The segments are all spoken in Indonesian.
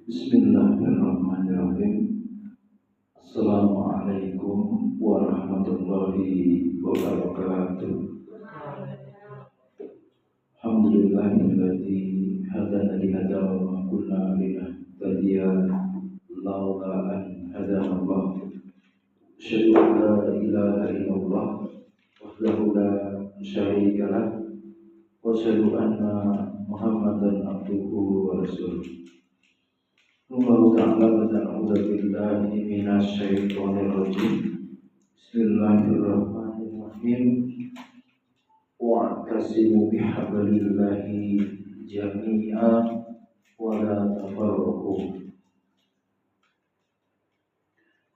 Bismillahirrahmanirrahim. Assalamualaikum warahmatullahi wabarakatuh. Alhamdulillahilladzi hadana li hadza wa ma kunna linahtadiya laula an hadana Allah. Asyhadu an la ilaha illallah wahdahu la syarika lah wa asyhadu anna Muhammadan abduhu wa rasuluh. Allah Ta'ala wa na'udzu billahi minasy syaithanir rajim. Bismillahirrahmanirrahim. Wa'tasimu bihablillahi jami'a wa la tafarraqu.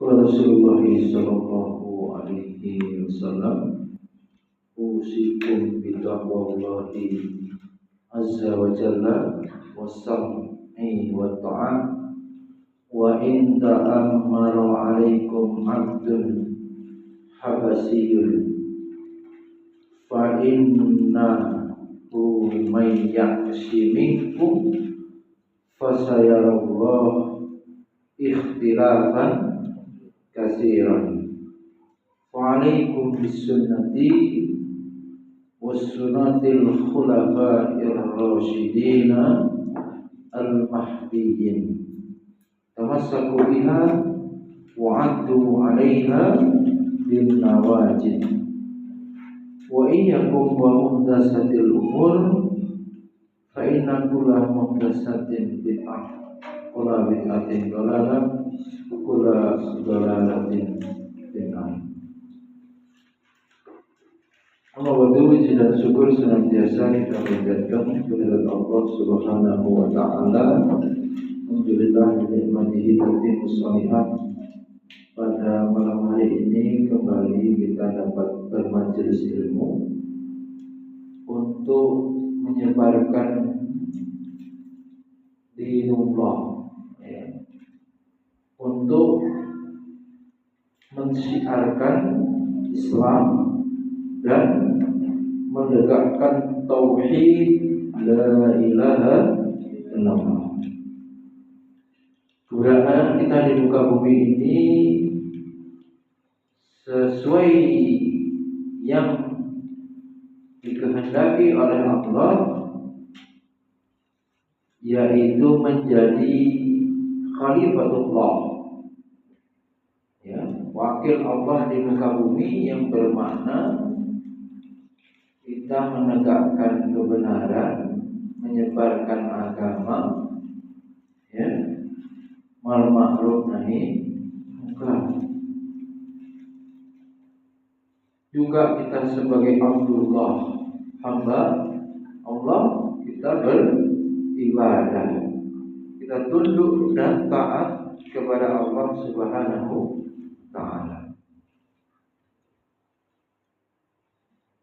Qala Rasulullah sallallahu alaihi wasallam, usikum bitaqwallahi azza wa jalla was-sam'i wa ta'ah. Wa in ta'ammara 'alaikum 'abdun habasiyun fa innahu may ya'si minkum fasayarallahu ikhtilafan katsiran fa 'alaikum bisunnati was-sunnatil khulafa'ir rasyidin al-mahdiyyin tamassaku biha wa'addu 'alaiha bin nawajid wa iyyakum wa muhdatsatil umur fa inna kulla muhdatsatin bid'ah wa bid'atin dhalalah wa kulla dhalalatin bid'ah. Amma ba'du, puji dan syukur senantiasa kita panjatkan kepada Allah Subhanahu wa taala. Alhamdulillah nikmatihi tatimmus shalihat. Pada malam hari ini kembali kita dapat bermajelis ilmu untuk menyebarkan dinullah, ya, untuk mensyiarkan Islam dan menegakkan tauhid la ilaha illallah. Keberadaan kita di muka bumi ini sesuai yang dikehendaki oleh Allah, yaitu menjadi khalifatullah, ya, wakil Allah di muka bumi, yang bermakna kita menegakkan kebenaran, menyebarkan agama, ya, mal ma'ruf nahi munkar. Juga kita sebagai Abdullah, hamba Allah, kita beribadah, kita tunduk dan taat kepada Allah Subhanahu ta'ala.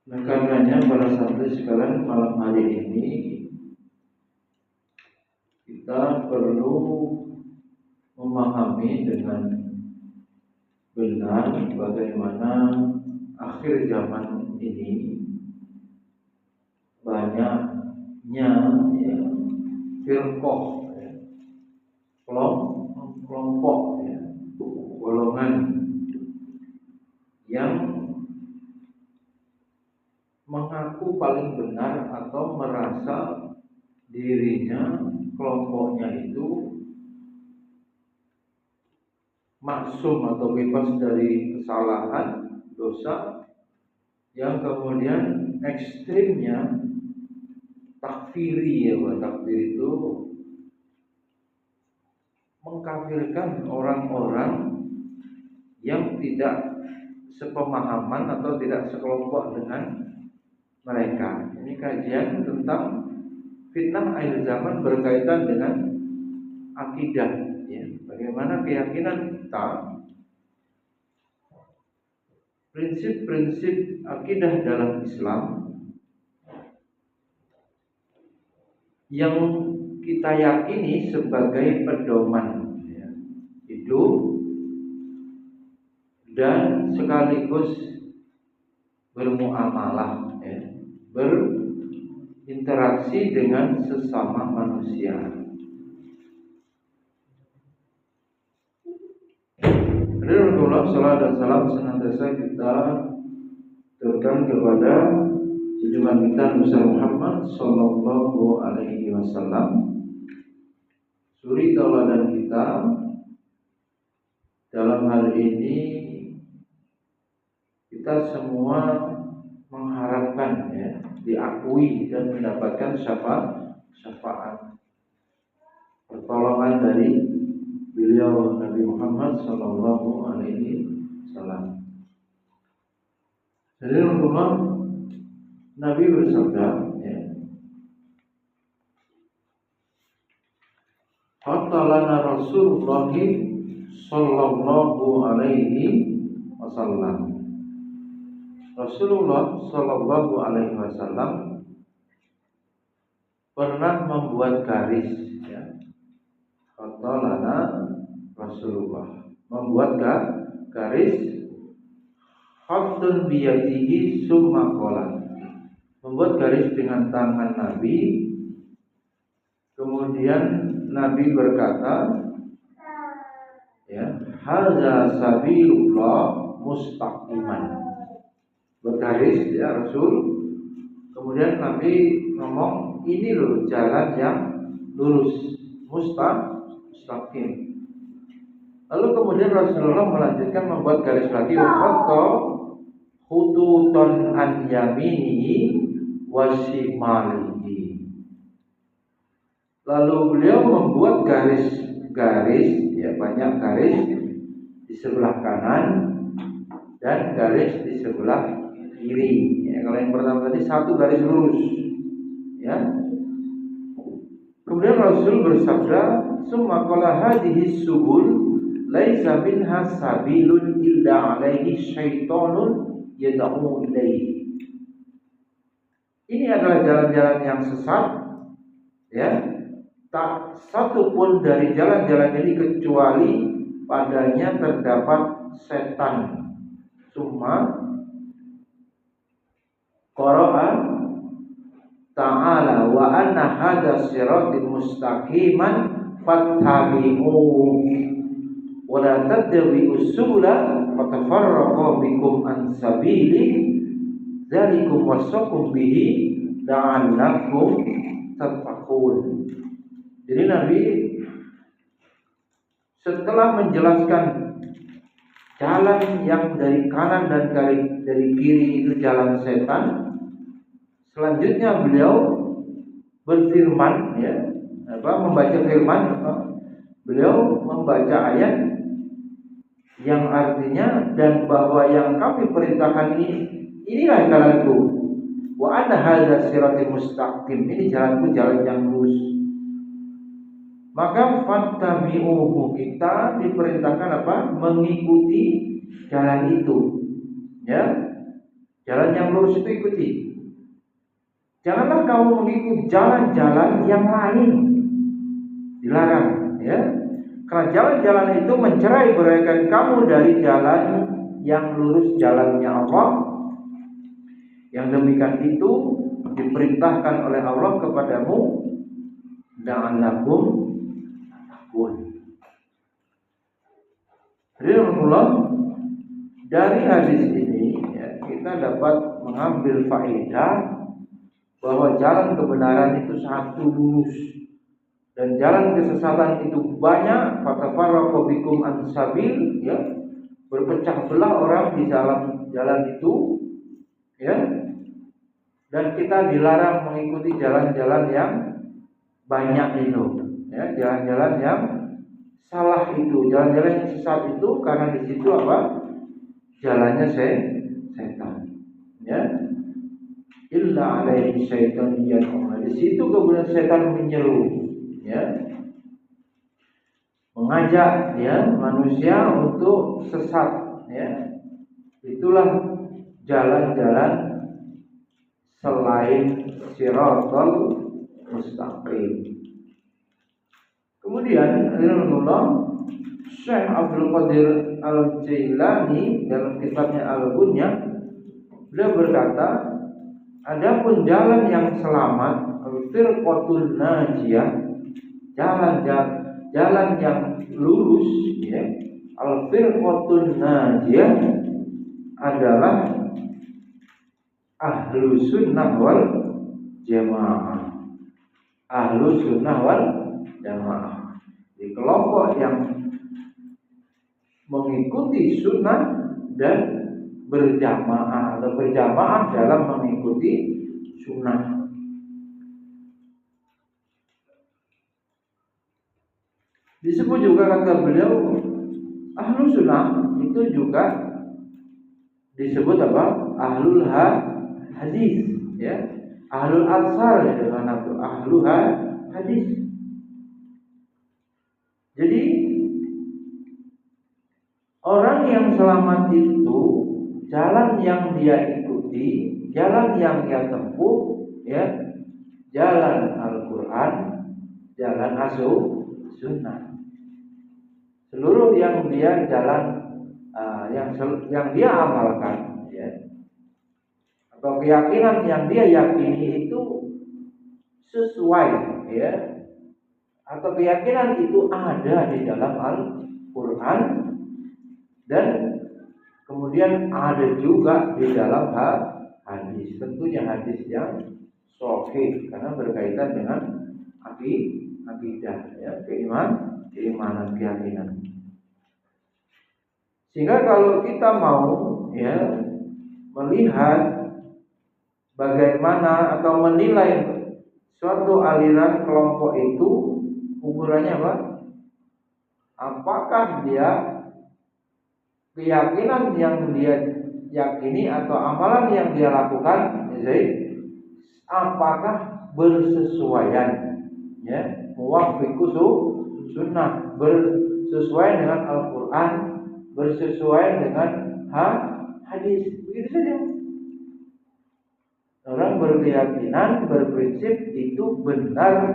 Nah, karenanya para santri sekalian, malam hari ini kita perlu memahami dengan benar bagaimana akhir zaman ini banyaknya, ya, firqah, ya, kelompok, ya, golongan yang mengaku paling benar atau merasa dirinya, kelompoknya itu maksum atau bebas dari kesalahan, dosa, yang kemudian ekstrimnya takfiri, ya, takfir itu mengkafirkan orang-orang yang tidak sepemahaman atau tidak sekelompok dengan mereka. Ini kajian tentang fitnah akhir zaman berkaitan dengan akidah, ya, bagaimana keyakinan kita, prinsip-prinsip akidah dalam Islam yang kita yakini sebagai pedoman, ya, hidup dan sekaligus bermuamalah, ya, berinteraksi dengan sesama manusia. Allah, salam dan salam senantiasa kita turunkan kepada junjungan kita Nabi Muhammad Sallallahu Alaihi Wasallam, suri tauladan kita. Dalam hal ini kita semua mengharapkan ya diakui dan mendapatkan syafaat pertolongan dari beliau Nabi Muhammad Sallallahu Alaihi Wasallam. Jadi Rasulullah Nabi bersabda, ya, Fatalana Rasulullah Sallallahu Alaihi Wasallam. Rasulullah Sallallahu Alaihi Wasallam pernah membuat garis, ya. Fatalana Rasulullah membuat garis khatun biyadihi summa qala, membuat garis dengan tangan Nabi. Kemudian Nabi berkata, ya, hadza sabilullah mustaqiman, bergaris ya Rasul. Kemudian Nabi ngomong, ini loh jalan yang lurus, mustaqim. Lalu kemudian Rasulullah melanjutkan membuat garis lagi, waktu khututon an yamini wasimalihi. Lalu beliau membuat garis, ya banyak garis di sebelah kanan dan garis di sebelah kiri. Ya, kalau yang pertama tadi satu garis lurus, ya. Kemudian Rasul bersabda, "Summa qala hadhihi subul laisa minha sabilun illa alaihi syaitonun yad'u ilaihi." Ini adalah jalan-jalan yang sesat, ya. Tak satu pun dari jalan-jalan ini kecuali padanya terdapat setan. Summa qara'a ta'ala wa anna hadha siratal mustaqiman fattabi'uhu wa la tattabi'us subula fatafarraqa bikum an sabili dzalikum wasaqum bihi la'allakum tattaqun. Jadi Nabi setelah menjelaskan jalan yang dari kanan dan dari kiri itu jalan setan, selanjutnya beliau berfirman, ya, membaca firman, beliau membaca ayat yang artinya, dan bahwa yang kami perintahkan inilah jalanku. Wa anna hadza siratal mustaqim, ini jalanku, jalan yang lurus. Maka fattabi'uhu, kita diperintahkan apa? Mengikuti jalan itu. Ya. Jalan yang lurus itu ikuti. Janganlah kamu mengikuti jalan-jalan yang lain. Dilarang, ya. Karena jalan-jalan itu mencerai-beraikan kamu dari jalan yang lurus, jalannya Allah. Yang demikian itu diperintahkan oleh Allah kepadamu, la'allakum Jadi dari hadis ini, ya, kita dapat mengambil faedah bahwa jalan kebenaran itu sangat lurus dan jalan kesesatan itu banyak. Fatafarraqu bikum an sabil, ya, berpecah belah orang di dalam jalan itu, ya, dan kita dilarang mengikuti jalan-jalan yang banyak itu, ya, jalan-jalan yang salah itu, jalan-jalan yang sesat itu, karena di situ apa? Jalannya setan, ya. Illa alaihi syaitan yad'u. Di situ kemudian setan menyeru, ya, mengajak, ya, manusia untuk sesat, ya. Itulah jalan-jalan selain siratal mustaqim. Kemudian Rasulullah Syekh Abdul Qadir Al-Jailani dalam kitabnya Al-Bunya, beliau berkata, adapun jalan yang selamat, al-firqatul najiyah, jalan yang lurus, ya, Al-firqatun najiyah adalah ahlu sunnah wal jamaah. Ahlu sunnah wal jamaah. Di kelompok yang mengikuti sunnah dan berjamaah atau berjamaah dalam mengikuti sunnah. Disebut juga kata beliau ahlu sunnah itu juga disebut apa? Ahlul hadis, ya. Ahlul athar dengan itu ahlul hadis. Jadi orang yang selamat itu jalan yang dia ikuti, jalan yang dia tempuh, ya, jalan Al-Quran, jalan sunnah. Seluruh yang dia jalan, yang dia amalkan, ya, atau keyakinan yang dia yakini itu sesuai, ya, atau keyakinan itu ada di dalam Al-Quran dan kemudian ada juga di dalam hadis. Tentunya hadis yang sahih karena berkaitan dengan akidah, ya, keimanan, keyakinan. Sehingga kalau kita mau, ya, melihat bagaimana atau menilai suatu aliran kelompok itu, ukurannya apa? Apakah dia keyakinan yang dia yakini atau amalan yang dia lakukan, apakah bersesuaian, ya, muwafiqus sunnah, bersesuaian dengan Al-Quran, bersesuaian dengan hadis. Begitu saja. Orang berkeyakinan, berprinsip itu benar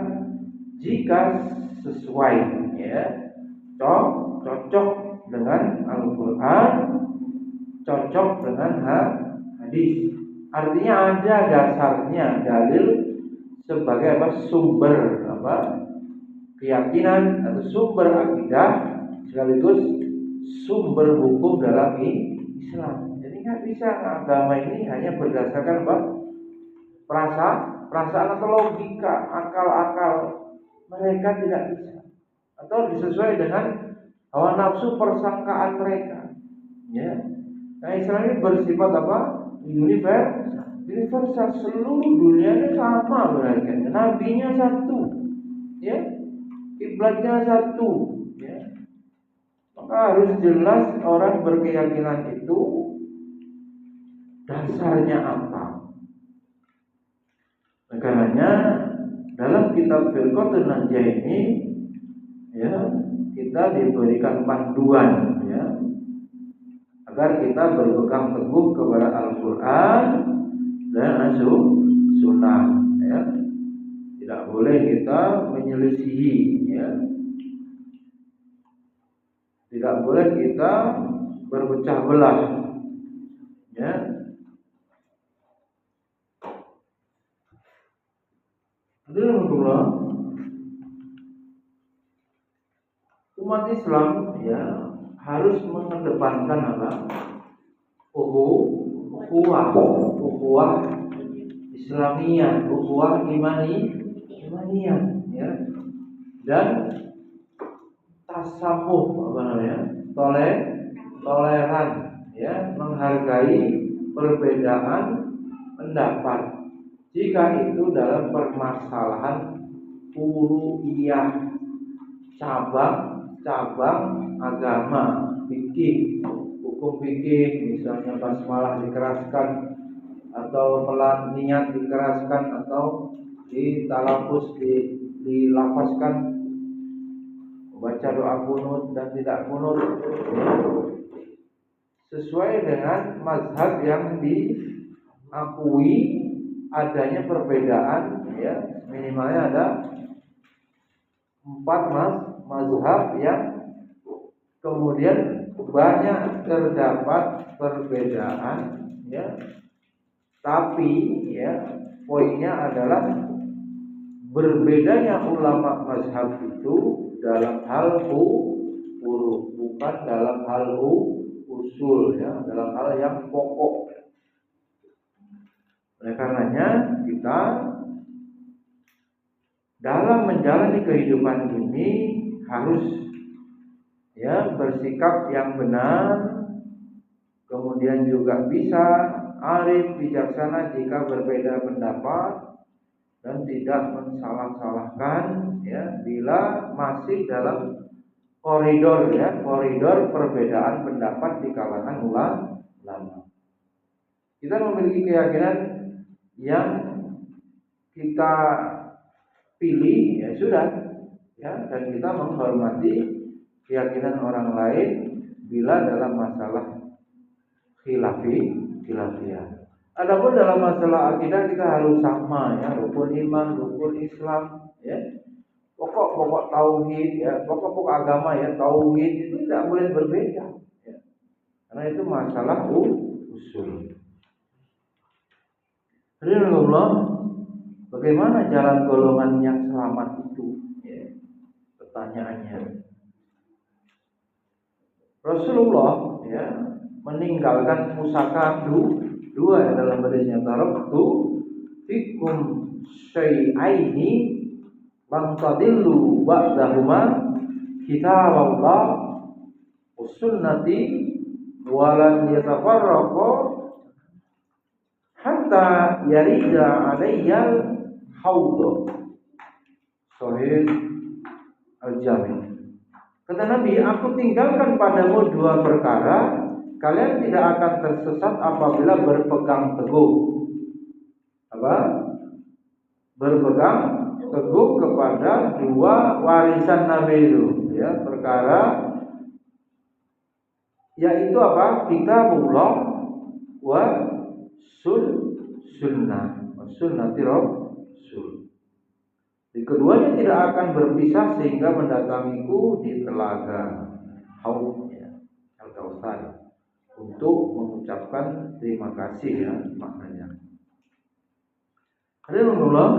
jika sesuai, ya, cocok dengan Al-Quran, cocok dengan hadis. Artinya ada dasarnya, dalil sebagai apa? Sumber apa? Keyakinan atau sumber akidah sekaligus sumber hukum dalam Islam. Jadi nggak bisa agama ini hanya berdasarkan apa? Perasaan atau logika, akal-akal mereka tidak bisa, atau disesuai dengan hawa nafsu persangkaan mereka, ya. Nah, Islam ini bersifat apa? Universal, seluruh dunia sama berarti. Nabinya satu, ya, kiblatnya satu, ya. Maka harus jelas orang berkeyakinan itu dasarnya apa. Karenanya dalam kitab Firqatun Najiyah ini, ya, kita diberikan panduan, ya, agar kita berpegang teguh kepada Al-Quran dan sunnah, ya. Tidak boleh kita menyelisihi, ya. Tidak boleh kita berpecah belah, ya. Alhamdulillah, umat Islam, ya, harus mengedepankan apa? Ukhuwah Islamiyah, ukhuwah imaniyah, ya, dan tasamuh, apa namanya? Toleran, ya, menghargai perbedaan pendapat jika itu dalam permasalahan uluhiyah, cabang agama, fikih, hukum fikih, misalnya basmalah dikeraskan atau niat dikeraskan atau ditalafuz, dilafazkan, baca doa kunut dan tidak kunut, sesuai dengan mazhab yang diakui adanya perbedaan, ya, minimalnya ada 4 mazhab yang kemudian banyak terdapat perbedaan, ya, tapi, ya, poinnya adalah berbedanya ulama mazhab itu dalam hal bukan dalam hal usul ya, dalam hal yang pokok. Oleh karenanya kita dalam menjalani kehidupan ini harus ya bersikap yang benar, kemudian juga bisa arif bijaksana jika berbeda pendapat dan tidak mensalah-salahkan ya bila masih dalam koridor perbedaan pendapat di kalangan ulama. Kita memiliki keyakinan yang kita pilih ya sudah ya, dan kita menghormati keyakinan orang lain bila dalam masalah khilafiyah. Adapun dalam masalah akidah kita harus sama ya, rukun iman, rukun Islam ya. Pokok-pokok tauhid ya, pokok-pokok agama ya, tauhid itu tidak boleh berbeda ya. Karena itu masalah usul. Allah, bagaimana jalan golongan yang selamat itu? Ya, pertanyaannya. Rasulullah ya meninggalkan pusaka dua ya, dalam hadisnya taraktu fikum syai'aini lan tadillu ba'dahuma kitabullah wa sunnati wa lan yatafarraqu hatta yarida alayyal haud. Sahih Al-Jami'. Kata Nabi, aku tinggalkan padamu dua perkara, kalian tidak akan tersesat apabila berpegang teguh. Apa? Berpegang teguh kepada dua warisan Nabi itu, ya, perkara yaitu apa? Kitabullah wa sunnah. Sunnati Rasul. Di keduanya tidak akan berpisah sehingga mendatangiku di telaga Haud ya, Al-Kautsar untuk mengucapkan terima kasih ya maknanya. Alhamdulillah,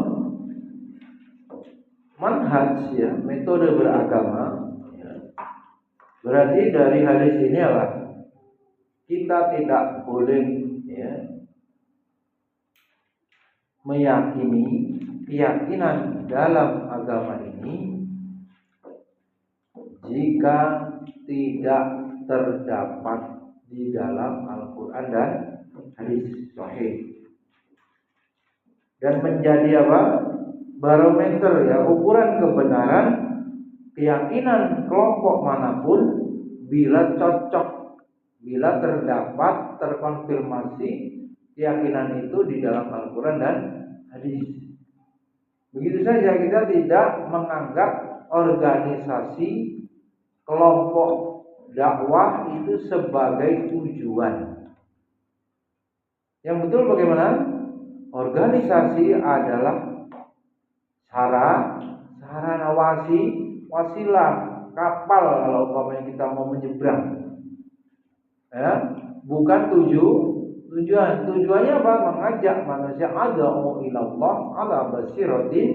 manhaj ya, metode beragama ya. Berarti dari hadis ini apa? Kita tidak boleh ya meyakini keyakinan dalam agama ini jika tidak terdapat di dalam Al-Quran dan hadis sahih, dan menjadi apa? Barometer ya, ukuran kebenaran keyakinan kelompok manapun bila cocok, bila terdapat terkonfirmasi keyakinan itu di dalam Al-Quran dan hadis. Begitu saja, kita tidak menganggap organisasi kelompok dakwah itu sebagai tujuan. Yang betul bagaimana? Organisasi adalah sarana wasilah kapal kalau umpamanya kita mau menyeberang. Ya, bukan tujuan. Tujuannya apa? Mengajak manusia ad'u ilallah ala basiratin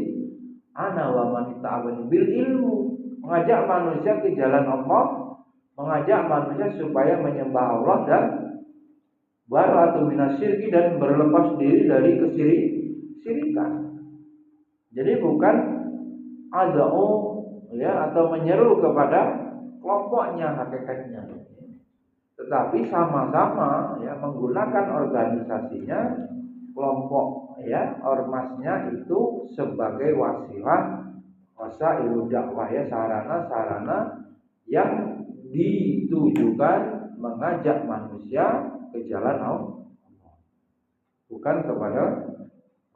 ana wa man ta'abani bil ilmu. Mengajak manusia ke jalan Allah, mengajak manusia supaya menyembah Allah dan bara'atu minasyirki, dan berlepas diri dari kesyirikan. Jadi bukan ad'u ya atau menyeru kepada kelompoknya hakikatnya, tetapi sama-sama ya menggunakan organisasinya, kelompok ya, ormasnya itu sebagai wasailu dakwah ya, sarana-sarana yang ditujukan mengajak manusia ke jalan Allah, bukan kepada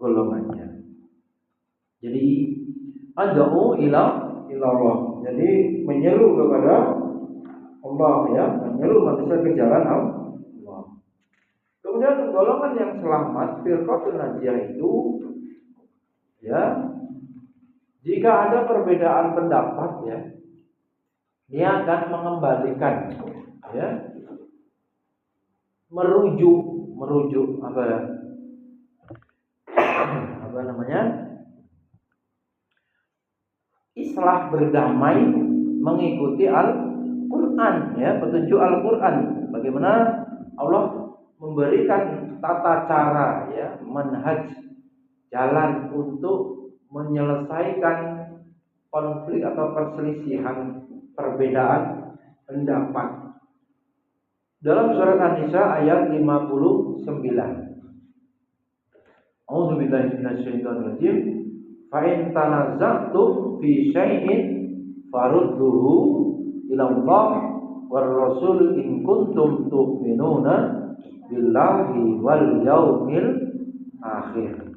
golongannya. Jadi ad'u ilallah, jadi menyeru kepada Allah ya, menyeru manusia ke jalan Allah. Kemudian golongan yang selamat, firqatun najiyah itu ya, jika ada perbedaan pendapat ya, dia akan mengembalikan ya, merujuk apa namanya? Islah berdamai mengikuti Quran, ya, petunjuk Al-Quran. Bagaimana Allah memberikan tata cara, ya, manhaj, jalan untuk menyelesaikan konflik atau perselisihan, perbedaan pendapat. Dalam surat An-Nisa ayat 59. A'udzubillahi minasyaitonirrajim. Fa in tanaza'tum fi syai'in farudduhu ila Allah war rasul in kuntum tu'minuna billahi wal yaumil akhir.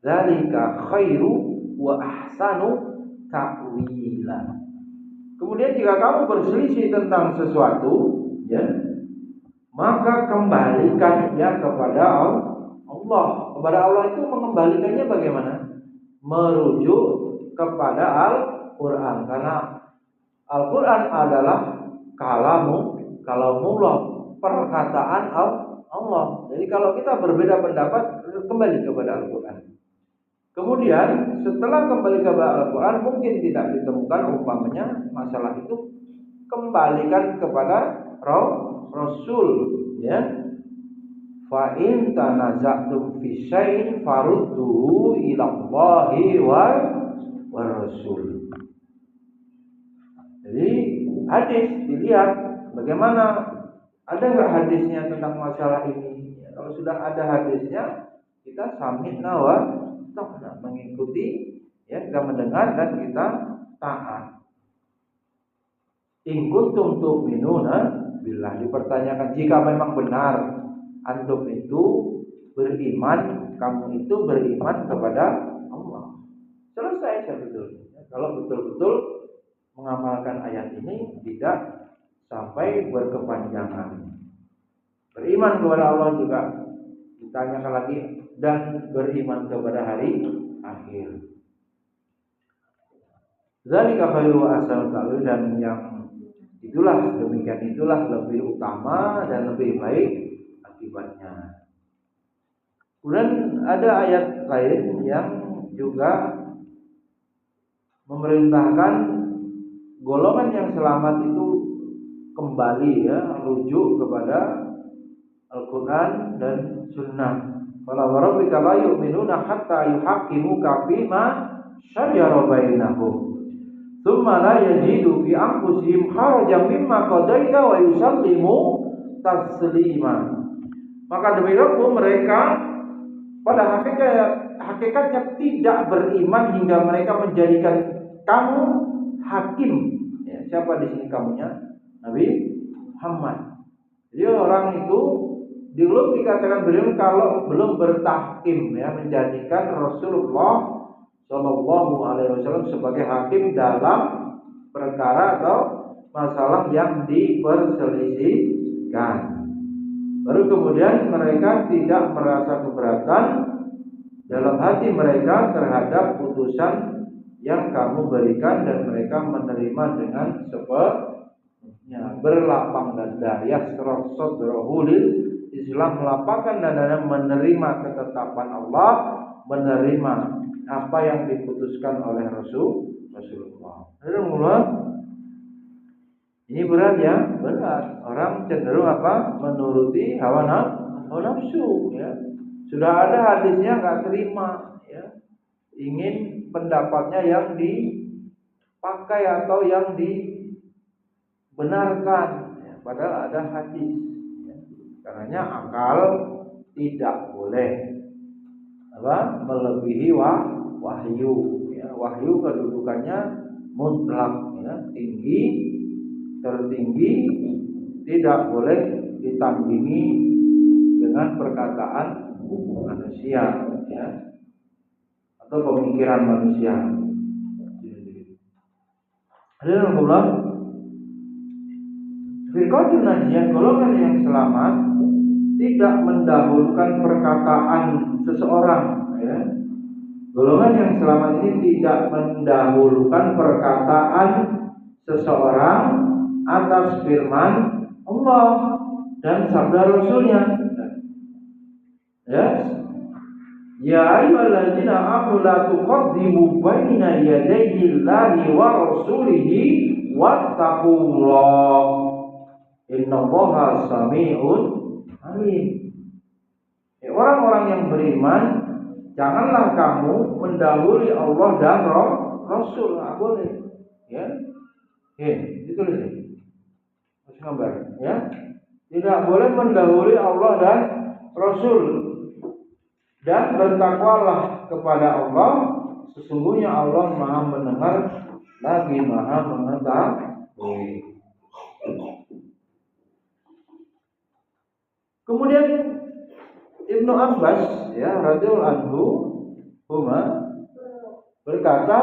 Dzalika khairu wa ahsanu ta'wila. Kemudian jika kamu berselisih tentang sesuatu, ya, maka kembalikan ya kepada Allah. Kepada Allah itu mengembalikannya bagaimana? Merujuk kepada Al-Quran, karena Al-Quran adalah kalamullah, perkataan Allah. Jadi kalau kita berbeda pendapat, kembali kepada Al-Quran. Kemudian setelah kembali kepada Al-Quran, mungkin tidak ditemukan umpamanya masalah itu, kembalikan kepada Rasul, ya. Fa in tanaza'tum fi syai'in farudduhu ila Allahi wa Rasul. Jadi hadis dilihat bagaimana, ada enggak hadisnya tentang masalah ini. Ya, kalau sudah ada hadisnya, kita sami'na wa ta'na, mengikuti, ya, kita mendengar dan kita taat. In kuntum tu'minuna billah, dipertanyakan jika memang benar antum itu beriman, kamu itu beriman kepada Allah. Selesai sebetulnya. Kalau betul-betul mengamalkan ayat ini, tidak sampai berkepanjangan. Beriman kepada Allah juga ditanyakan lagi, dan beriman kepada hari akhir. Zalika khairu wa ahsanu ta'wila, dan yang demikian itulah lebih utama dan lebih baik akibatnya. Kemudian ada ayat lain yang juga memerintahkan golongan yang selamat itu kembali, ya, rujuk kepada Al-Quran dan Sunnah. Fala warabbika la yu'minuna hatta yuhaqqimuka fima syajara bainahum tsumma la yajidu fi anfusihim harajan mimma qadaita wa yusallimu taslima. Maka demi Rabbmu, mereka pada hakikatnya tidak beriman hingga mereka menjadikan kamu hakim. Ya, siapa di sini kamunya? Nabi Muhammad. Jadi orang itu belum dikatakan beriman kalau belum bertahkim, ya, menjadikan Rasulullah Shallallahu Alaihi Wasallam sebagai hakim dalam perkara atau masalah yang diperselisihkan. Baru kemudian mereka tidak merasa keberatan dalam hati mereka terhadap putusan yang kamu berikan, dan mereka menerima dengan sepenuhnya. Berlapang dada, yasrah sadrahulil Islam, melapangkan dadanya menerima ketetapan Allah, menerima apa yang diputuskan oleh Rasulullah. Ini berat, ya, berat. Orang cenderung apa? Menuruti hawa nafsu, ya. Sudah ada hadisnya nggak terima, ya. Ingin pendapatnya yang dipakai atau yang dibenarkan, ya. Padahal ada hadis, ya. Karenanya akal tidak boleh melebihi wahyu, ya. Wahyu kedudukannya mutlak, ya, tinggi, tertinggi, tidak boleh ditandingi dengan perkataan manusia, ya, atau pemikiran manusia. Alhamdulillah, firqatun najiyah, golongan yang selamat, tidak mendahulukan perkataan seseorang, ya. Golongan yang selamat ini tidak mendahulukan perkataan seseorang atas firman Allah dan sabda Rasulnya. Ya, ya ayyuhalladzina amanu la tuqaddimu baina yadayi Allahi wa rasulihi wattaqullah innallaha sami'un alim. Orang-orang yang beriman, janganlah kamu mendahului Allah dan Rasul. Nggak boleh. Ya, ditulis nih. Masih gambar. Ya, tidak boleh mendahului Allah dan Rasul. Dan bertakwalah kepada Allah. Sesungguhnya Allah Maha mendengar lagi Maha mengetahui. Kemudian Ibnu Abbas ya radhiyallahu anhu berkata,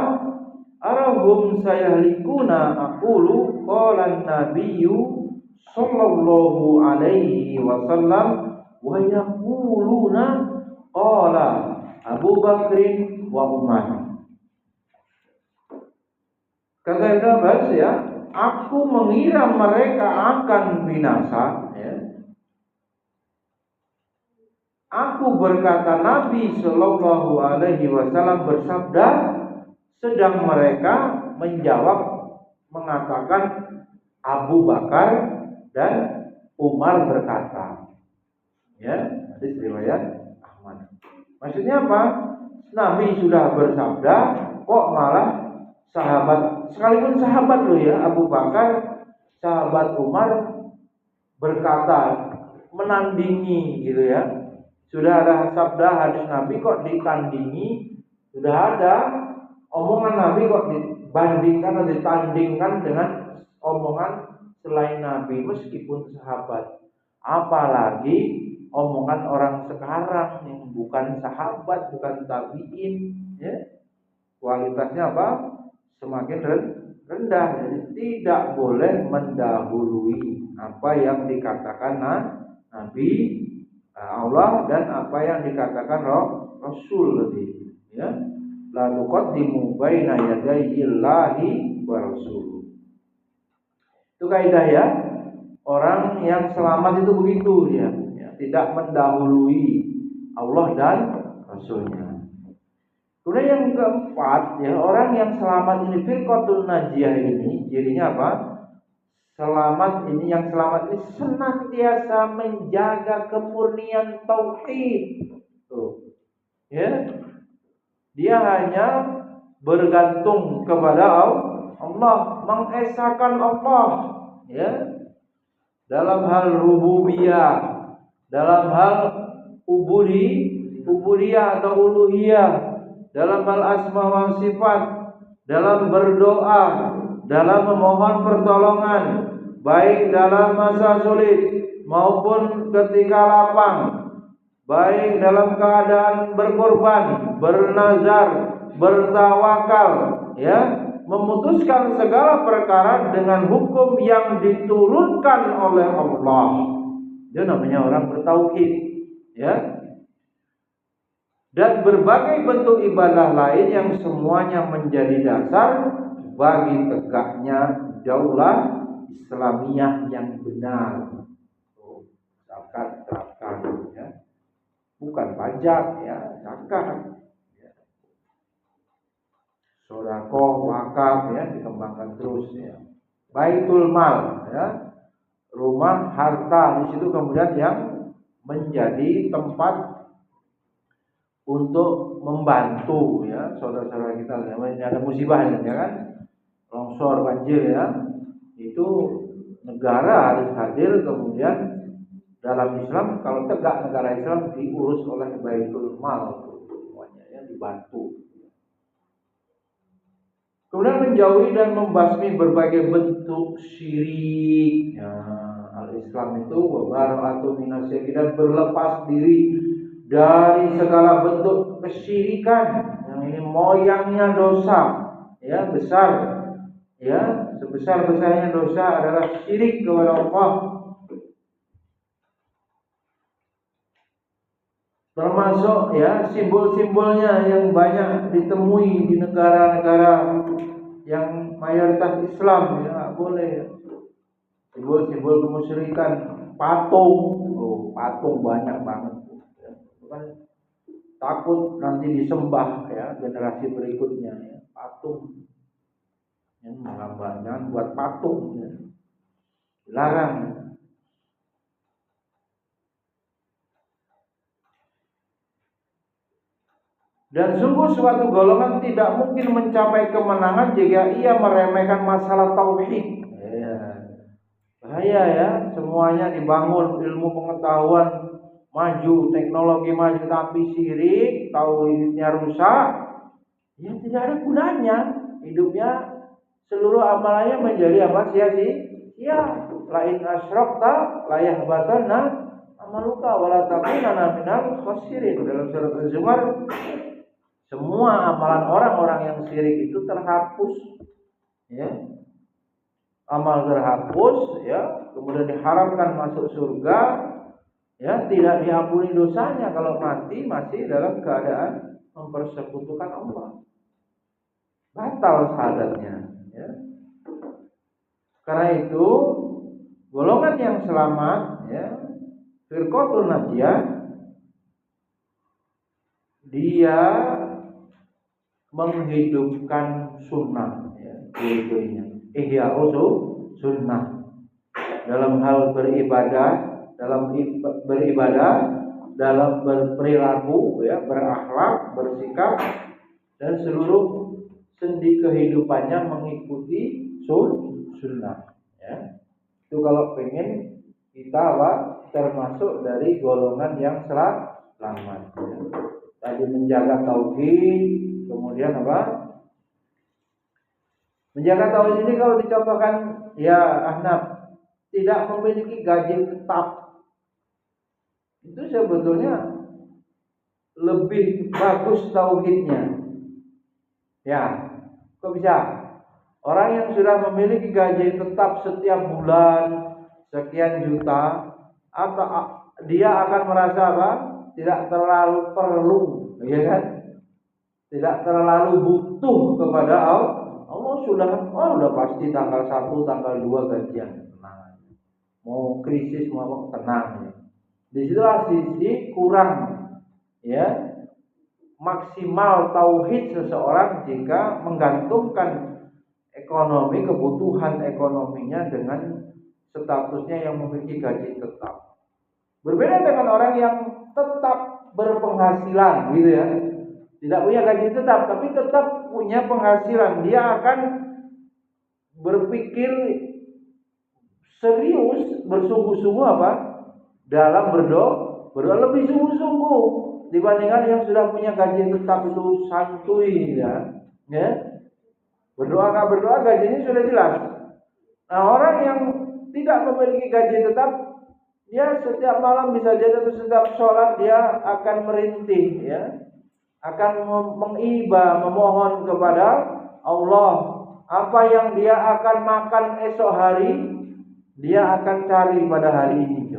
arahum sayahlikuna aqulu qala an-nabiyyu sallallahu alaihi wasallam wa yaquluna qala Abu Bakrin wa Umar. Kata Ibnu Abbas ya, aku mengira mereka akan binasa ya. Aku berkata Nabi Shallallahu Alaihi Wasallam bersabda, sedang mereka menjawab mengatakan Abu Bakar dan Umar berkata, ya, hadis riwayat Ahmad. Maksudnya apa? Nabi sudah bersabda, kok malah sahabat, sekalipun sahabat loh ya, Abu Bakar, sahabat Umar berkata, menandingi gitu ya. Sudah ada sabda hadis Nabi kok ditandingi, sudah ada omongan Nabi kok dibandingkan atau ditandingkan dengan omongan selain Nabi meskipun sahabat. Apalagi omongan orang sekarang yang bukan sahabat, bukan tabi'in, ya. Kualitasnya apa? Semakin rendah. Jadi tidak boleh mendahului apa yang dikatakan Nabi Allah dan apa yang dikatakan Rasul tadi, ya. La tuqaddimu baina yadayillahi wa rasul. Itu kaidah ya. Orang yang selamat itu begitu ya, tidak mendahului Allah dan Rasulnya. Kemudian yang keempat ya, orang yang selamat ini firqatul najiyah ini cirinya apa? Selamat ini, yang selamat ini senantiasa menjaga kemurnian tauhid. Tuh. Ya. Dia hanya bergantung kepada Allah, mengesahkan Allah, ya. Dalam hal rububiyah, dalam hal ubudiyah atau uluhiyah, dalam hal asma wa sifat, dalam berdoa, dalam memohon pertolongan, baik dalam masa sulit maupun ketika lapang, baik dalam keadaan berkorban, bernazar, bertawakal, ya, memutuskan segala perkara dengan hukum yang diturunkan oleh Allah. Dia namanya orang bertauhid, ya. Dan berbagai bentuk ibadah lain yang semuanya menjadi dasar bagi tegaknya daulah Islamiyah yang benar. Zakat terapkan, ya. Bukan pajak, ya, zakat. Ya. Sedekah, wakaf, ya, dikembangkan terus, ya. Baitul mal, ya. Rumah harta di situ kemudian yang menjadi tempat untuk membantu, ya, saudara-saudara kita yang ada musibah, ya kan, longsor, banjir, ya, itu negara harus hadir. Kemudian dalam Islam, kalau tegak negara Islam diurus oleh Baitul Mal semuanya, ya, dibantu. Kemudian menjauhi dan membasmi berbagai bentuk syirik. Ya, al-Islam itu wabarakatuh minasyirik, dan berlepas diri dari segala bentuk kesyirikan yang ini moyangnya dosa, ya, besar, ya, sebesar-besarnya dosa adalah syirik kepada Allah. Termasuk, ya, simbol-simbolnya yang banyak ditemui di negara-negara yang mayoritas Islam, ya, nggak boleh, ya. Simbol-simbol kemusyrikan, patung, patung banyak banget. Kan takut nanti disembah, ya, generasi berikutnya, ya, patung menggambar, jangan buat patung, ya. Larang. Dan sungguh suatu golongan tidak mungkin mencapai kemenangan jika ia meremehkan masalah tauhid. Ya. Bahaya ya, semuanya dibangun ilmu pengetahuan maju, teknologi maju, tapi syirik, tauhidnya rusak, ya tidak ada gunanya. Hidupnya seluruh amalannya menjadi apa? Sia-sia. Lain asyrakta la yahbatanna amaluka wala takunanna minal khasirin. Dalam surat Az-Zumar, semua amalan orang-orang yang syirik itu terhapus, ya. Amal terhapus, ya, kemudian diharapkan masuk surga, ya, tidak diampuni dosanya kalau mati masih dalam keadaan mempersekutukan Allah. Batal syahadatnya, ya. Karena itu golongan yang selamat, ya, firqatul najiyah, dia menghidupkan sunnah, ya, ciri-cirinya ihya sunnah dalam hal beribadah, dalam berperilaku, ya, berakhlak, bersikap, dan seluruh sendi kehidupannya mengikuti sunnah, ya. Itu kalau pengen kita termasuk dari golongan yang selamat, ya. Tadi menjaga tauhid, kemudian apa? Menjaga tauhid ini kalau dicontohkan, ya Ahnaf, tidak memiliki gaji tetap, itu sebetulnya lebih bagus tauhidnya. Ya, kok bisa? Orang yang sudah memiliki gaji tetap setiap bulan sekian juta, atau dia akan merasa apa? Tidak terlalu perlu, ya kan? Tidak terlalu butuh kepada Allah. Sudah pasti tanggal 1, tanggal 2 gajian, tenang. Mau krisis mau apa, tenang, ya. Disitulah sisi kurang, ya, maksimal tauhid seseorang jika menggantungkan ekonomi, kebutuhan ekonominya dengan statusnya yang memiliki gaji tetap. Berbeda dengan orang yang tetap berpenghasilan, gitu ya. Tidak punya gaji tetap, tapi tetap punya penghasilan. Dia akan berpikir serius, bersungguh-sungguh apa? Dalam berdoa lebih sungguh-sungguh dibandingkan yang sudah punya gaji tetap itu santuy, ya. Berdoa nggak berdoa gajinya sudah jelas. Nah, orang yang tidak memiliki gaji tetap, dia setiap malam bisa jadi atau setiap sholat dia akan merintih, ya. Akan mengiba, memohon kepada Allah. Apa yang dia akan makan esok hari, dia akan cari pada hari ini.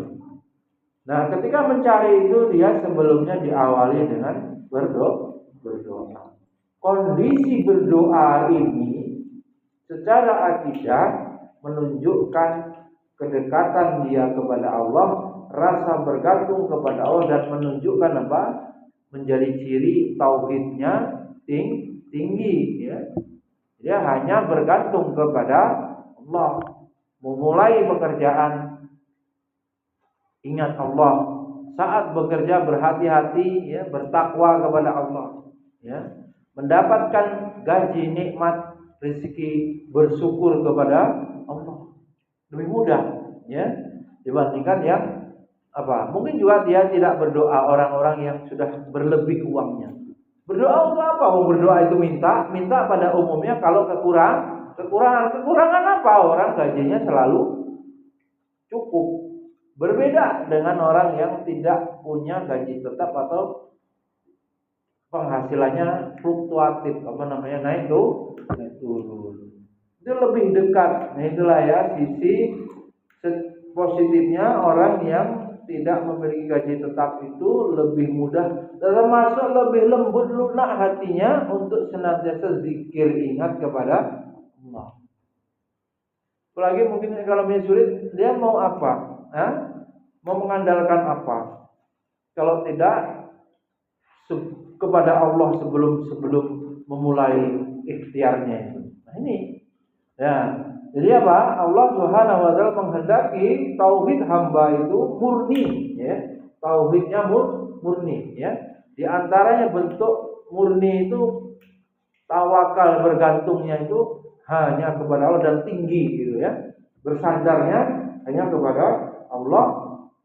Nah, ketika mencari itu, dia sebelumnya diawali dengan berdoa. Kondisi berdoa ini secara akidah menunjukkan kedekatan dia kepada Allah, rasa bergantung kepada Allah, dan menunjukkan apa? Menjadi ciri tauhidnya tinggi, ya. Dia hanya bergantung kepada Allah. Memulai pekerjaan ingat Allah. Saat bekerja berhati-hati, ya, bertakwa kepada Allah, ya. Mendapatkan gaji, nikmat, rezeki, bersyukur kepada Allah. Lebih mudah, ya, dibandingkan yang apa? Mungkin juga dia tidak berdoa, orang-orang yang sudah berlebih uangnya. Berdoa untuk apa? Mau berdoa itu minta pada umumnya kalau kekurangan apa? Orang gajinya selalu cukup. Berbeda dengan orang yang tidak punya gaji tetap atau penghasilannya fluktuatif, naik turun. Itu lebih dekat. Nah, itulah ya sisi positifnya orang yang tidak memiliki gaji tetap itu lebih mudah, termasuk lebih lembut lunak hatinya untuk senantiasa zikir, ingat kepada Allah. Apalagi mungkin kalau sulit, dia mau apa? Mau mengandalkan apa? Kalau tidak kepada Allah sebelum memulai ikhtiarnya itu. Nah, ini Ya, jadi apa? Allah Subhanahu wa taala menghendaki tauhid hamba itu murni, ya. Tauhidnya murni, ya. Di antaranya bentuk murni itu tawakal, bergantungnya itu hanya kepada Allah dan tinggi gitu ya. Bersandarnya hanya kepada Allah,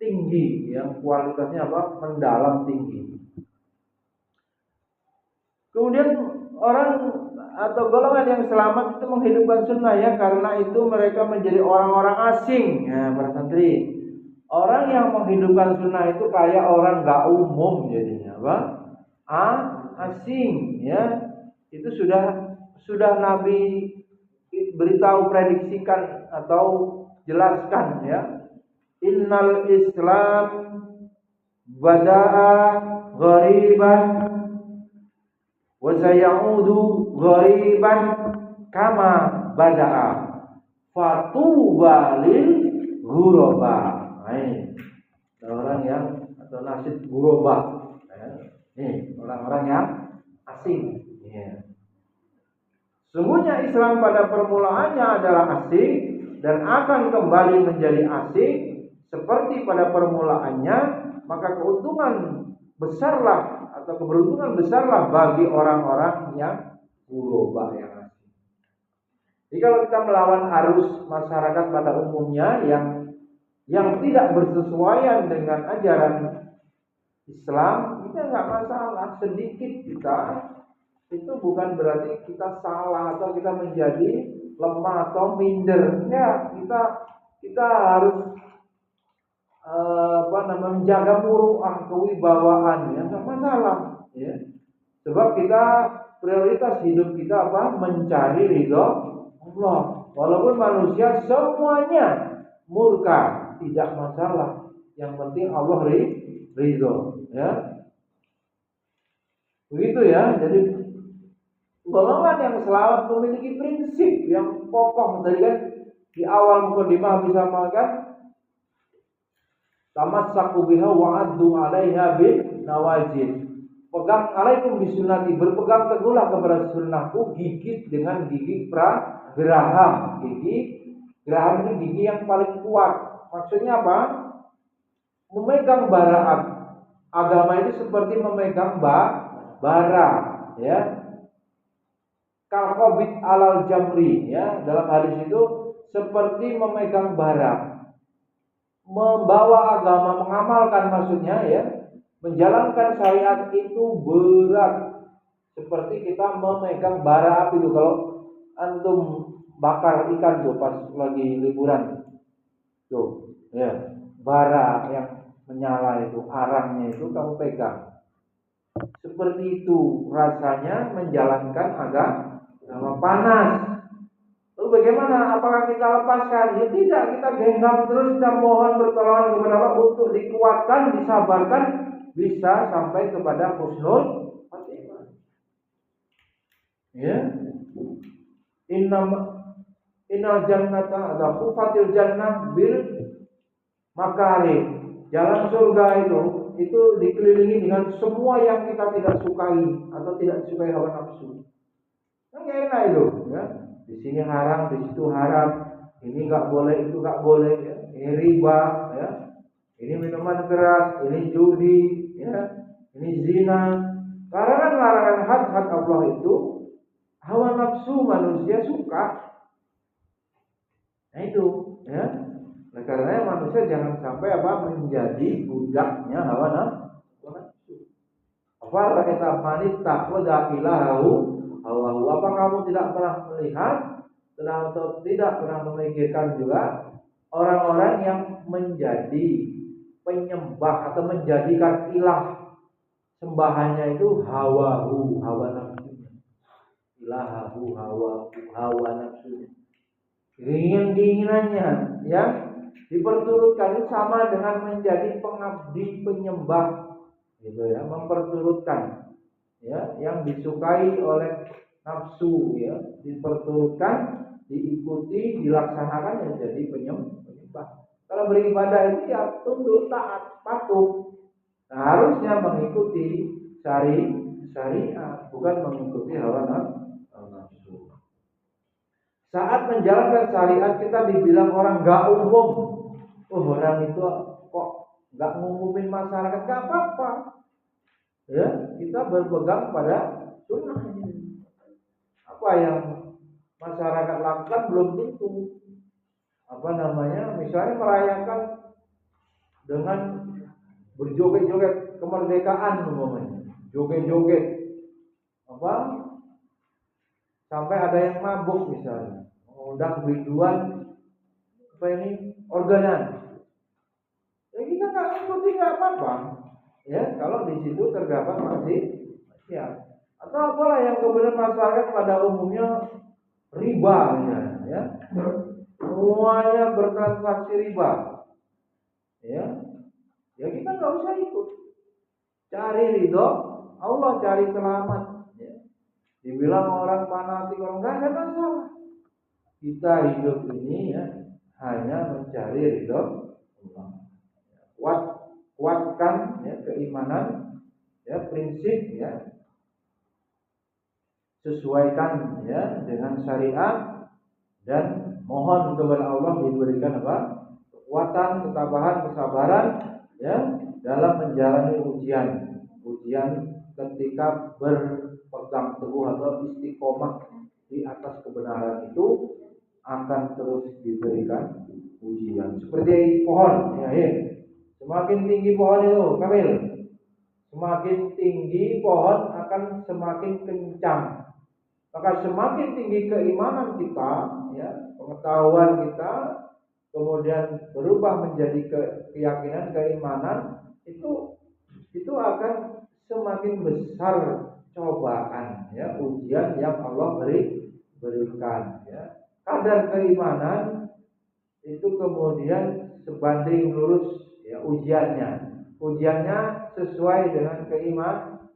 tinggi, yang kualitasnya apa? Mendalam, tinggi. Kemudian orang atau golongan yang selamat itu menghidupkan sunnah, ya, karena itu mereka menjadi orang-orang asing, ya, para santri. Orang yang menghidupkan sunnah itu kayak orang gak umum jadinya, apa? Asing, ya. Itu sudah Nabi beritahu, prediksikan atau jelaskan, ya. Innal Islam bada'a ghariban wa sayaudu ghariban kama bada'a fatuba lil ghuraba. Orang yang atau nasib ghuraba. Nih, orang-orang yang asing. Ya. Sungguhnya Islam pada permulaannya adalah asing dan akan kembali menjadi asing seperti pada permulaannya, maka keuntungan besarlah atau keberuntungan besarlah bagi orang-orang yang ghuraba, yang asing. Jadi kalau kita melawan arus masyarakat pada umumnya yang tidak bersesuaian dengan ajaran Islam, itu enggak masalah. Sedikit kita, itu bukan berarti kita salah atau kita menjadi lemah atau minder. Ya, kita harus menjaga muruah, kewibawaan, ya, enggak masalah, ya. Sebab kita prioritas hidup kita apa? Mencari ridho Allah. Walaupun manusia semuanya murka, tidak masalah. Yang penting Allah ridho, ya. Begitu ya. Jadi golongan yang selamat memiliki prinsip yang kokoh. Tadi kan di awal mukadimah bisa makan tamassaku biha wa'addu 'alaiha bin nawajid. Pegang alaikum bisunnati, berpegang teguhlah kepada sunnahku, gigit dengan gigi geraham. Gigi geraham ini gigi yang paling kuat. Maksudnya apa? Memegang bara agama itu seperti memegang bara, ya. Kalqobit alal jamri, ya. Dalam hadis itu seperti memegang bara. Membawa agama, mengamalkan maksudnya, ya. Menjalankan syariat itu berat. Seperti kita memegang bara api itu. Kalau antum bakar ikan tuh pas lagi liburan, tuh, ya, bara yang menyala itu, arangnya itu kamu pegang. Seperti itu rasanya menjalankan agama panas. Lalu bagaimana? Apakah kita lepaskan? Ya tidak, kita genggam terus, kita mohon pertolongan kepada Allah untuk dikuatkan, disabarkan, bisa sampai kepada husnul khatimah. Ya. Innal jannata ada khufatil jannah bil makarih. Jalan surga itu dikelilingi dengan semua yang kita tidak sukai atau tidak disukai hawa nafsu. Kan enak itu, ya. Di sini haram, di situ haram. Ini enggak boleh, itu enggak boleh, ya. Ini riba, ya. Ini minuman keras, ini judi, ya. Ini zina. Larangan-larangan had Allah itu hawa nafsu manusia suka. Nah itu, ya. Nah, karena manusia jangan sampai menjadi budaknya hawa nafsu. Apa kata manita wada ilahu hawa. Apa kamu tidak pernah melihat, atau tidak pernah memikirkan juga orang-orang yang menjadi penyembah atau menjadikan ilah sembahannya itu hawa nafsunya. Ilahu hawa nafsunya. Keinginannya, ya, diperturutkan itu sama dengan menjadi pengabdi penyembah, gitu ya, memperturutkan, ya, yang disukai oleh nafsu, ya, diperturutkan, diikuti, dilaksanakan, yang jadi penyembah. Kalau beribadah itu ya tunduk, taat, patuh. Nah, harusnya mengikuti syariat, bukan mengikuti hawa nafsu. Saat menjalankan syariat kita dibilang orang nggak umum. Oh, orang itu kok nggak ngumumin masyarakat, nggak apa-apa. Ya, kita berpegang pada sunnah ini. Apa yang masyarakat lakukan belum tentu. Misalnya merayakan dengan berjoget-joget kemerdekaan umpamanya, joget-joget sampai ada yang mabuk misalnya, mengundang biduan organan. Ya kita nggak ikuti, nggak apa-apa. Ya kalau di situ terdapat maksiat. Atau apalah yang kemudian masyarakat pada umumnya riba misalnya, ya. Semuanya bertransaksi riba. Ya kita nggak usah ikut. Cari ridho Allah, cari selamat. Ya. Dibilang orang fanatik, orang nggak ada masalah. Kita hidup ini ya hanya mencari ridho Allah. Kuatkan ya keimanan, ya prinsip ya, sesuaikan ya dengan syariat, dan mohon kepada Allah diberikan kekuatan, ketabahan, kesabaran ya dalam menjalani ujian ketika berpegang teguh atau istiqomah di atas kebenaran itu akan terus diberikan ujian. Seperti pohon ya. Semakin tinggi pohon itu, Kamil, semakin tinggi pohon akan semakin kencang. Maka semakin tinggi keimanan kita, ya, pengetahuan kita, kemudian berubah menjadi keyakinan, keimanan, itu akan semakin besar cobaan, ya, ujian yang Allah berikan. Ya. Kadar keimanan itu kemudian sebanding lurus. Ya, ujiannya sesuai dengan keimanan.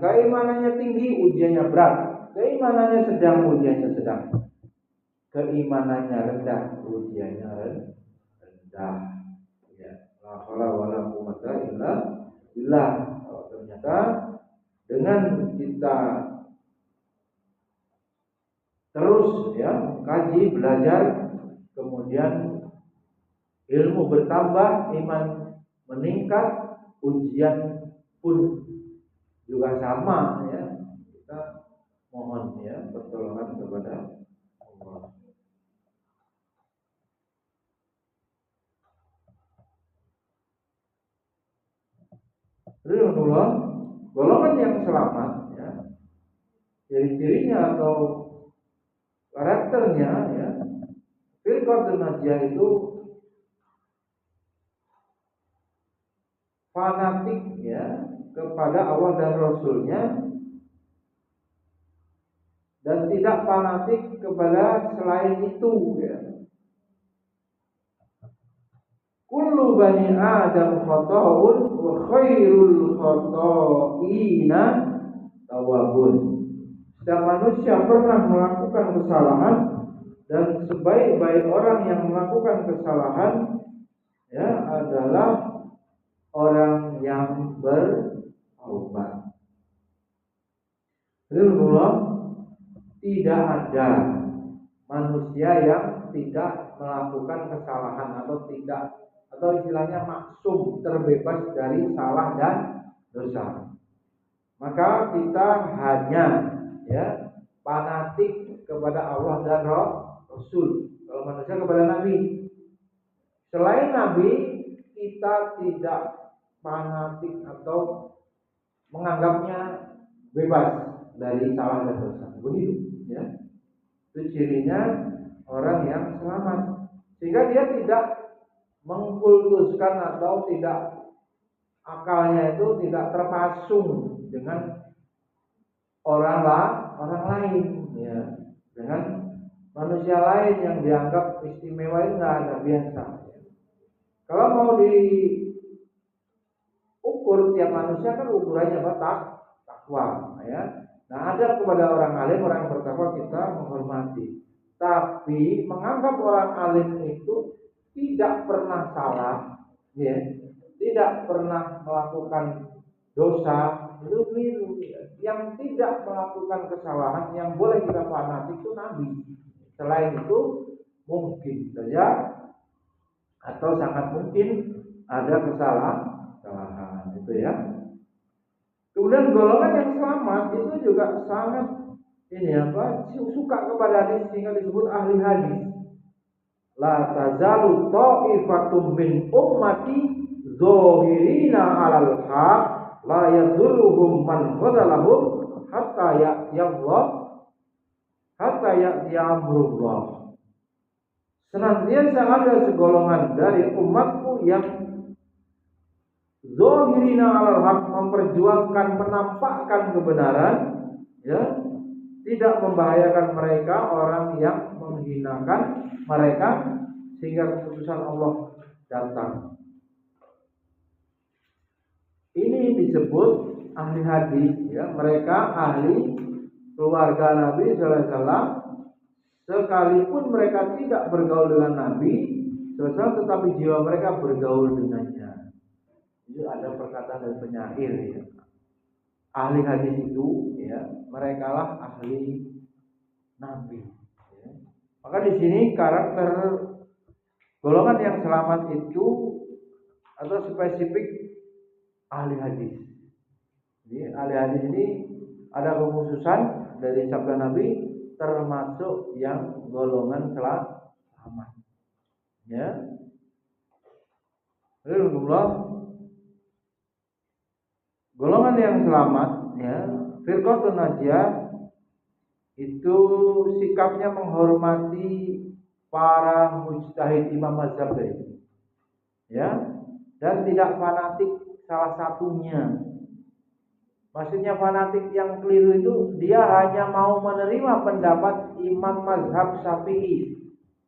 Keimanannya tinggi, ujiannya berat. Keimanannya sedang, ujiannya sedang. Keimanannya rendah, ujiannya rendah. Ya, la haula wala quwwata illa billah. Ternyata dengan kita terus ya mengkaji, belajar, kemudian ilmu bertambah, iman meningkat, ujian pun juga sama ya. Kita mohon ya pertolongan kepada Allah. Ridwanullah, golongan yang selamat ya, ciri-cirinya atau karakternya ya, firqatun najiyah itu fanatik ya kepada Allah dan Rasulnya, dan tidak fanatik kepada selain itu ya. Kullu bani Adam khata'un wa khairul khata'ina tawwabun. Setiap manusia pernah melakukan kesalahan, dan sebaik-baik orang yang melakukan kesalahan ya adalah orang yang bertaubat. Alhamdulillah, tidak ada manusia yang tidak melakukan kesalahan atau istilahnya maksum, terbebas dari salah dan dosa. Maka kita hanya ya fanatik kepada Allah dan Rasul. Kalau manusia kepada Nabi. Selain Nabi, kita tidak fanatik atau menganggapnya bebas dari salah dan dosa. Begitu ya. Itu cirinya orang yang selamat. Sehingga dia tidak mengkultuskan atau tidak, akalnya itu tidak terpasung dengan orang lain ya, dengan manusia lain yang dianggap istimewa itu nggak biasa. Kalau mau diukur tiap manusia kan ukurannya takwa ya. Nah, ada kepada orang alim, orang bertakwa kita menghormati. Tapi menganggap orang alim itu tidak pernah salah, ya, tidak pernah melakukan dosa, itu keliru. Yang tidak melakukan kesalahan, yang boleh kita fanatik itu Nabi. Selain itu mungkin saja atau sangat mungkin ada kesalahan itu ya. Kemudian golongan yang selamat itu juga sangat suka kepada hadis sehingga disebut ahli hadis. La tazalu ta'ifatum min ummati zahirina 'alal haq la yadurruhum man khadalahum hatta ya'ti amrullah. Senantiasa ada segolongan dari umatku yang zahirina 'alal haq, memperjuangkan, menampakkan kebenaran, ya, tidak membahayakan mereka orang yang menghinakan mereka sehingga keputusan Allah datang. Ini disebut ahli hadis, ya. Mereka ahli keluarga Nabi sallallahu alaihi wasallam, sekalipun mereka tidak bergaul dengan Nabi sallallahu alaihi wasallam, tetapi jiwa mereka bergaul dengannya. Itu ada perkataan dari penyair, ya. Ahli hadis itu, ya, mereka lah ahli Nabi. Ya. Maka di sini karakter golongan yang selamat itu atau spesifik ahli hadis. Jadi ahli hadis ini ada kekhususan dari sabda Nabi, termasuk yang golongan selamat. Ya. Alhamdulillah. Golongan yang selamat, ya, firqatun najiyah, itu sikapnya menghormati para mujtahid imam mazhab tadi, ya, dan tidak fanatik salah satunya. Maksudnya fanatik yang keliru itu dia hanya mau menerima pendapat imam mazhab Syafi'i,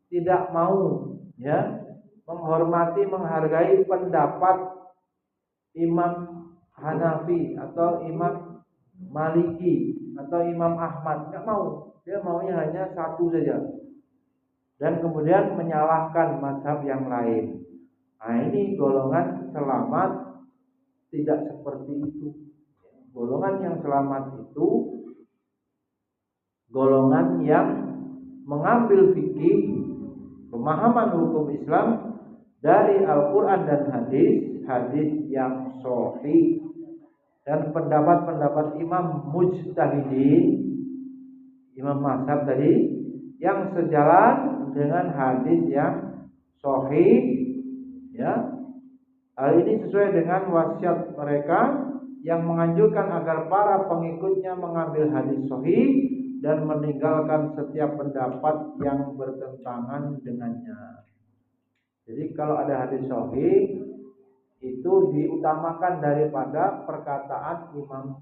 tidak mau, ya, menghormati, menghargai pendapat imam Hanafi atau Imam Maliki atau Imam Ahmad, nggak mau. Dia maunya hanya satu saja. Dan kemudian menyalahkan mazhab yang lain. Nah, ini golongan selamat tidak seperti itu. Golongan yang selamat itu golongan yang mengambil fikih, pemahaman hukum Islam dari Al-Quran dan hadis yang sahih, dan pendapat-pendapat imam mujtahidin, imam mazhab tadi, yang sejalan dengan hadis yang sahih, ya. Hal ini sesuai dengan wasiat mereka yang menganjurkan agar para pengikutnya mengambil hadis sahih dan meninggalkan setiap pendapat yang bertentangan dengannya. Jadi kalau ada hadis sahih itu diutamakan daripada perkataan imam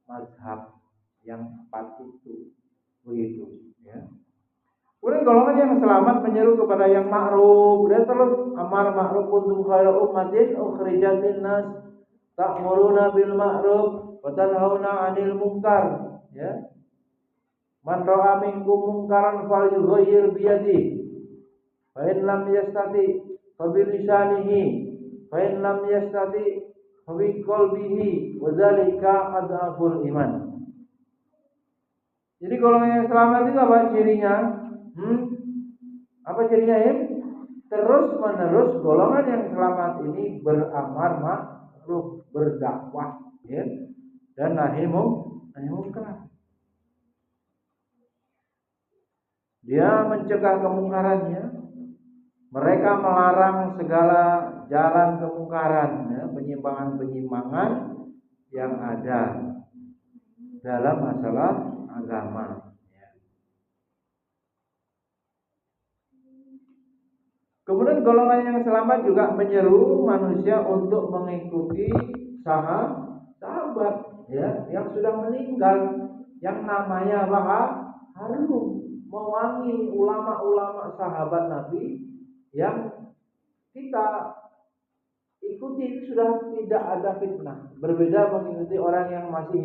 mazhab yang 4 itu, begitu, ya. Kemudian golongan yang selamat menyeru kepada yang ma'ruf, dan terus amar ma'ruf kuntum khairu ummatin ukhrijat linnas ta'muruna bil ma'ruf wa tanhauna 'anil munkar, ya. Man ra'a minkum munkaran falyughayyir bi yadihi fa in lam yastati fa bi lisanihi fa in lam yastati fa bi qalbihi wa dzalika adhaful iman. Jadi golongan yang selamat itu apa cirinya? Apa cirinya, ya? Terus menerus golongan yang selamat ini beramar ma'ruf, berdakwah, ya, dan nahi munkar. Dia mencegah kemungkarannya. Mereka melarang segala jalan kemungkaran, ya, penyimpangan-penyimpangan yang ada dalam masalah agama. Ya. Kemudian golongan yang selamat juga menyeru manusia untuk mengikuti sahabat, ya, yang sudah meninggal, yang namanya harum, mewangi ulama-ulama sahabat Nabi yang kita ikuti. Itu sudah tidak ada fitnah. Berbeda mengikuti orang yang masih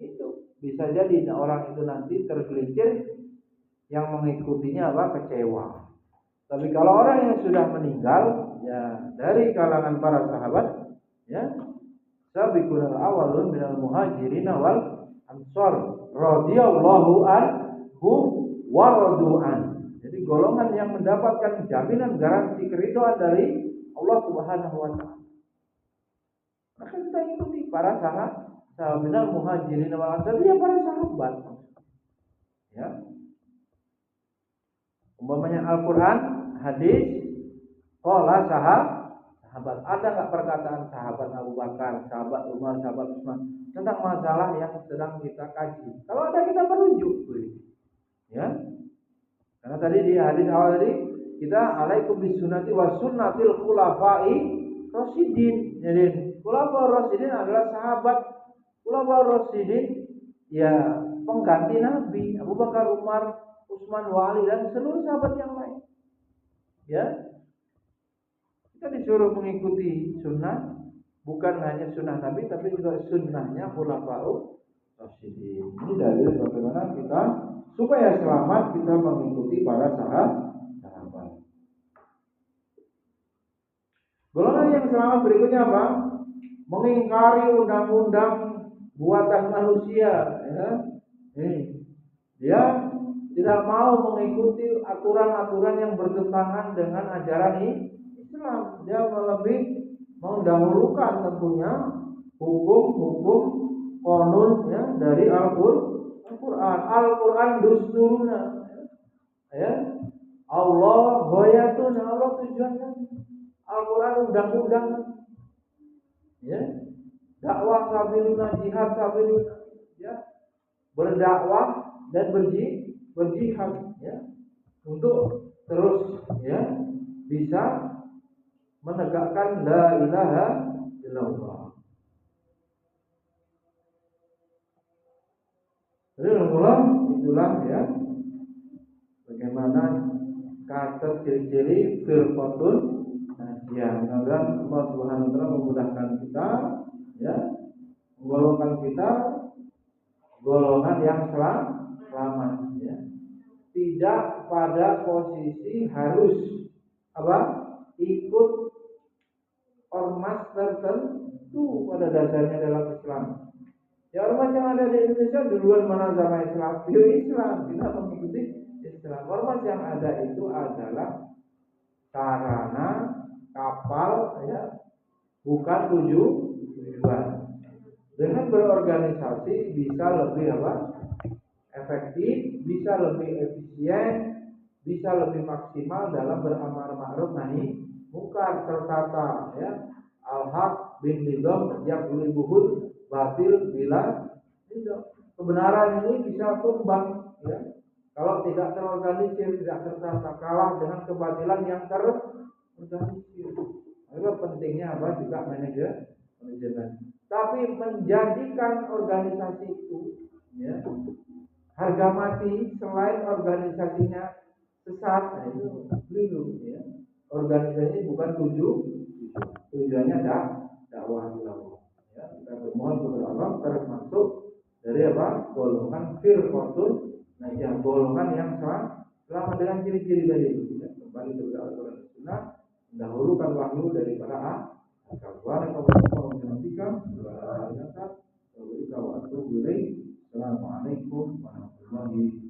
hidup. Bisa jadi orang itu nanti tergelincir, yang mengikutinya kecewa. Tapi kalau orang yang sudah meninggal, ya, dari kalangan para sahabat, ya, sabiqunal awwalun minal muhajirin wal ansor radhiyallahu anhum waradu'an. Jadi golongan yang mendapatkan jaminan garansi keridhaan dari Allah Subhanahu wa taala. Maka kita ikuti para sahabat muhajirin wal ansar, ya para sahabat. Ya. Umpamanya Al-Qur'an, hadis, qala sahabat. Ada enggak perkataan sahabat Abu Bakar, sahabat Umar, sahabat Utsman tentang masalah yang sedang kita kaji? Kalau ada kita merujuk, ya. Karena tadi di hadis awal tadi kita alaikum bisunnati wa sunnatil khulafai rasyidin. Jadi khulafaur rasyidin adalah sahabat khulafaur rasyidin, ya pengganti Nabi Abu Bakar, Umar, Utsman, wa Ali dan seluruh sahabat yang lain. Ya. Kita disuruh mengikuti sunnah, bukan hanya sunnah Nabi tapi juga sunnahnya khulafaur rasyidin. Ini dalil bagaimana kita supaya selamat kita mengikuti para sahabat. Golongan yang selamat berikutnya apa? Mengingkari undang-undang buatan manusia, ya. Dia tidak mau mengikuti aturan-aturan yang bertentangan dengan ajaran Islam. Dia lebih mendahulukan tentunya hukum-hukum qanun, ya, dari Al-Quran dusturuna, ya. Allah ghayatuna, Allah tujuannya. Al-Quran undang-undang, ya. Dakwah sabiluna, jihad sabiluna, ya. Berdakwah dan berjihad, ya. Untuk terus, ya, bisa menegakkan la ilaha illallah. Jadi itulah, ya, bagaimana kata ciri-ciri firqatun najiyah. Mudah-mudahan Allah Subhanahu wa taala memudahkan kita, ya, menggolongkan kita golongan yang selamat, ya. Tidak pada posisi harus ikut ormas tertentu pada dasarnya dalam Islam. Ya, ormas yang ada di Indonesia duluan mana sama Islam, Islam, kita mengikuti Islam. Ormas yang ada itu adalah sarana, kapal, ya, bukan tujuan. Dengan berorganisasi bisa lebih efektif, bisa lebih efisien, bisa lebih maksimal dalam beramar ma'ruf nahi munkar, tertata, ya. Al-haq bin nizam yaghlibuhul batil bila kebenaran ini bisa tumbang, ya. Kalau tidak terorganisir, tidak tertata, kalah dengan kebatilan yang terorganisir. Itu pentingnya juga manajemen. Tapi menjadikan organisasi itu, ya, harga mati selain organisasinya sesat, itu keliru, ya. Organisasi bukan tujuannya dakwah ilallah. Ya, kita bermohon kepada Allah termasuk dari golongan firqatun najiyah, golongan yang selamat dengan ciri-ciri tadi itu, ya. Kembali kepada Al-Quran dan Sunnah, mendahulukan wahyu daripada Assalamualaikum warahmatullahi wabarakatuh.